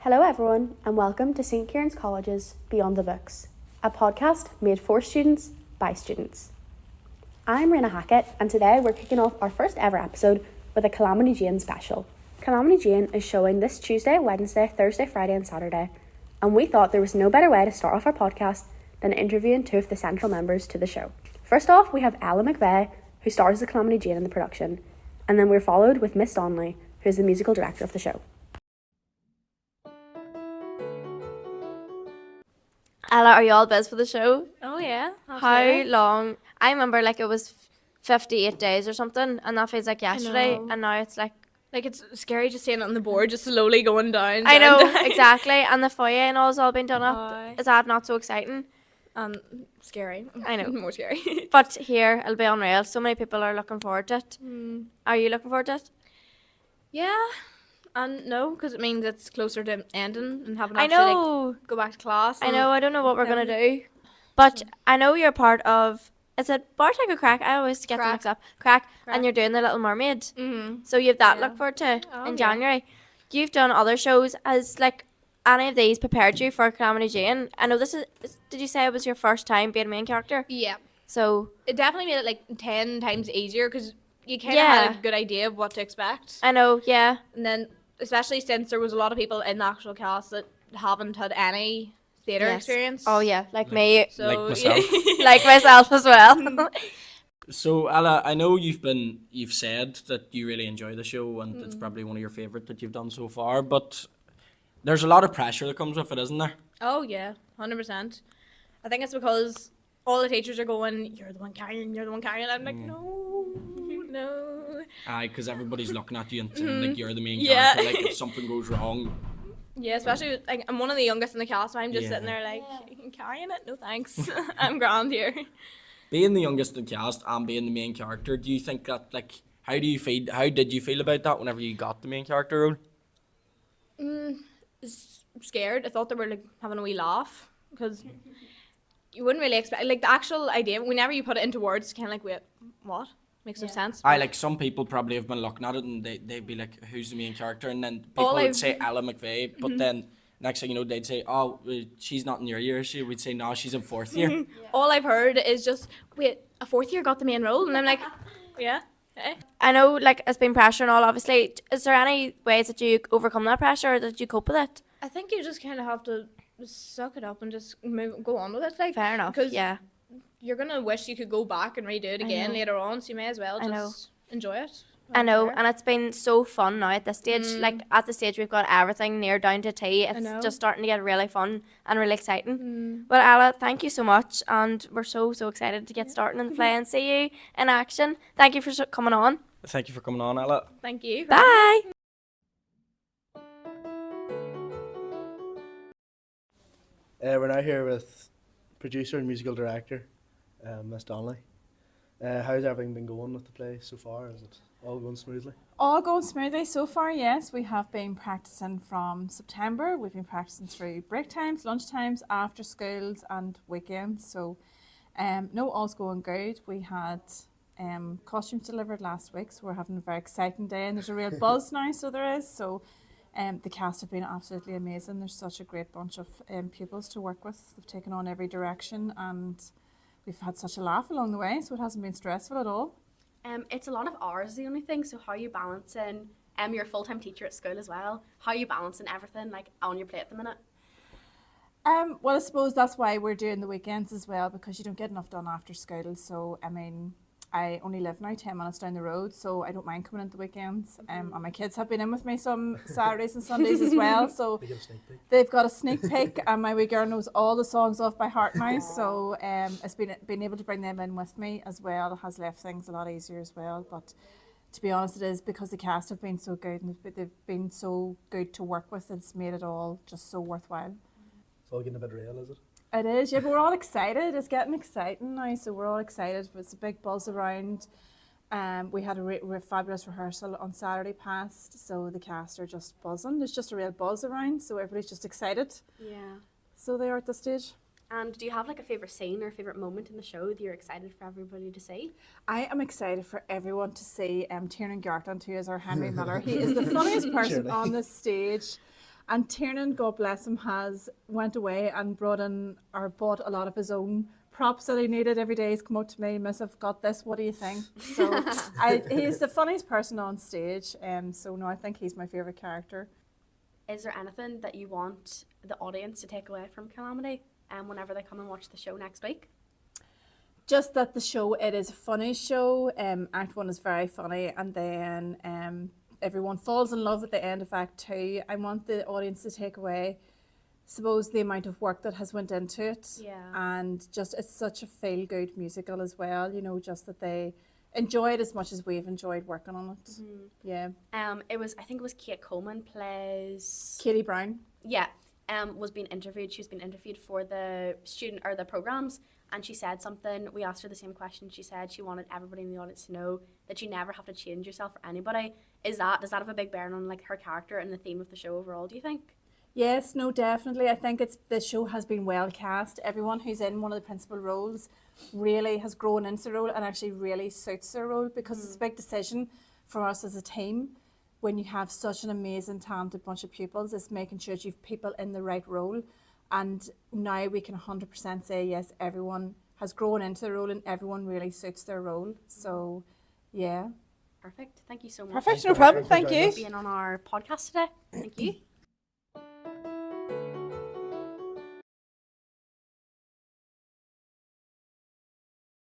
Hello everyone and welcome to St Kieran's College's Beyond the Books, a podcast made for students by students. I'm Raina Hackett and today we're kicking off our first ever episode with a Calamity Jane special. Calamity Jane is showing this Tuesday, Wednesday, Thursday, Friday and Saturday, and we thought there was no better way to start off our podcast than interviewing two of the central members to the show. First off, we have Ella McVeigh, who stars as Calamity Jane in the production, and then we're followed with Miss Donnelly, who is the musical director of the show. Ella, are you all biz for the show? Oh yeah. How long? I remember it was 58 days or something, and that feels like yesterday, know. and now it's like It's scary just seeing it on the board, just slowly going down. I know, down. exactly, and the foyer and all's all been done up. Aye. Is that not so exciting? Scary. I know. More scary. But here, it'll be unreal. So many people are looking forward to it. Are you looking forward to it? Yeah. And no, because it means it's closer to ending and having to I actually know. go back to class. I know, I don't know what we're going to do. But I know you're part of, is it Bartek or Crack? I always get them mixed up. Crack. And you're doing The Little Mermaid. Mm-hmm. So you have that to Yeah. look forward to Oh, in yeah. January. You've done other shows. Has any of these prepared you for Calamity Jane? I know this is did you say it was your first time being a main character? Yeah. So It definitely made it 10 times easier because you kind of Yeah. had a good idea of what to expect. I know, yeah. And then, especially since there was a lot of people in the actual cast that haven't had any theatre Yes. experience. Oh yeah, like me, So, Like myself. like myself as well. So Ella, I know you've said that you really enjoy the show and it's probably one of your favourite that you've done so far, but there's a lot of pressure that comes with it, isn't there? Oh yeah, 100%. I think it's because all the teachers are going, "You're the one carrying, you're the one carrying." I'm like, no. Aye, because everybody's looking at you and saying like you're the main Yeah. character. Like if something goes wrong, Yeah, especially I'm one of the youngest in the cast, so I'm just Yeah. sitting there carrying it. No thanks, I'm grand here. being the youngest in the cast and being the main character, do you think that how did you feel about that whenever you got the main character role? Scared. I thought they were having a wee laugh because you wouldn't really expect the actual idea. Whenever you put it into words, it's kind of like, wait, what? Makes no sense. Some people probably have been looking at it and they'd be like, who's the main character? And then people All would I've- say Ella McVeigh, but then next thing you know, they'd say, oh, she's not in your year, is she? We'd say, no, she's in fourth year. All I've heard is just, wait, a fourth year got the main role, and I'm like, yeah. Eh. I know it's been pressure and all. Obviously, is there any ways that you overcome that pressure or that you cope with it? I think you just kind of have to suck it up and just go on with it. Fair enough. Because Yeah. you're gonna wish you could go back and redo it again know. later on, so you may as well I know. just enjoy it. I know, Fair. and it's been so fun now at this stage. At the stage we've got everything near down to T. It's know. just starting to get really fun and really exciting. Well, Ella, thank you so much, and we're so excited to get starting in the play and see you in action. Thank you for coming on. Thank you for coming on, Ella. Thank you. Bye. We're now here with producer and musical director, Miss Donnelly. How's everything been going with the play so far? Is it all going smoothly? All going smoothly so far, yes. We have been practicing from September. We've been practicing through break times, lunch times, after schools and weekends. So, no, all's going good. We had costumes delivered last week, so we're having a very exciting day and there's a real buzz now, so there is. So, the cast have been absolutely amazing. There's such a great bunch of pupils to work with. They've taken on every direction and we've had such a laugh along the way, so it hasn't been stressful at all. It's a lot of hours the only thing, so how are you balancing, you're a full-time teacher at school as well, how are you balancing everything on your plate at the minute? Well, I suppose that's why we're doing the weekends as well, because you don't get enough done after school. So, I mean, I only live now 10 minutes down the road, so I don't mind coming in the weekends. And my kids have been in with me some Saturdays and Sundays as well, so They get a sneak peek. they've got a sneak peek, and my wee girl knows all the songs off by heart now. So, it's been able to bring them in with me as well has left things a lot easier as well. But to be honest, it is because the cast have been so good and they've been so good to work with. It's made it all just so worthwhile. It's all getting a bit real, is it? It is, yeah, but we're all excited. It's getting exciting now, so we're all excited. It's a big buzz around. We had a fabulous rehearsal on Saturday past, so the cast are just buzzing. There's just a real buzz around, so everybody's just excited. Yeah. So they are at this stage. And do you have a favourite scene or a favourite moment in the show that you're excited for everybody to see? I am excited for everyone to see Tiernan Gartland, who is our Henry Miller. He is the funniest person Surely. on this stage. And Tiernan, God bless him, has went away and brought a lot of his own props that he needed every day. He's come up to me, Miss, I've got this, what do you think? So he's the funniest person on stage. So no, I think he's my favourite character. Is there anything that you want the audience to take away from Calamity whenever they come and watch the show next week? Just that the show, it is a funny show. Act 1 is very funny, and then everyone falls in love at the end of Act 2. I want the audience to take away, suppose, the amount of work that has went into it. Yeah. And just it's such a feel-good musical as well, just that they enjoy it as much as we've enjoyed working on it. Yeah. I think it was Kate Coleman plays Katie Brown. Yeah. Was being interviewed. She was being interviewed for the student or the programs, and she said something. We asked her the same question. She said she wanted everybody in the audience to know that you never have to change yourself for anybody. Does that have a big bearing on like her character and the theme of the show overall, do you think? Yes, no, definitely. I think the show has been well cast. Everyone who's in one of the principal roles really has grown into the role and actually really suits their role, because it's a big decision for us as a team when you have such an amazing, talented bunch of pupils. It's making sure that you have people in the right role. And now we can 100% say, yes, everyone has grown into the role and everyone really suits their role. So, yeah. Perfect. Thank you so much. Perfect, no problem. Thank you. For being on our podcast today. Thank you.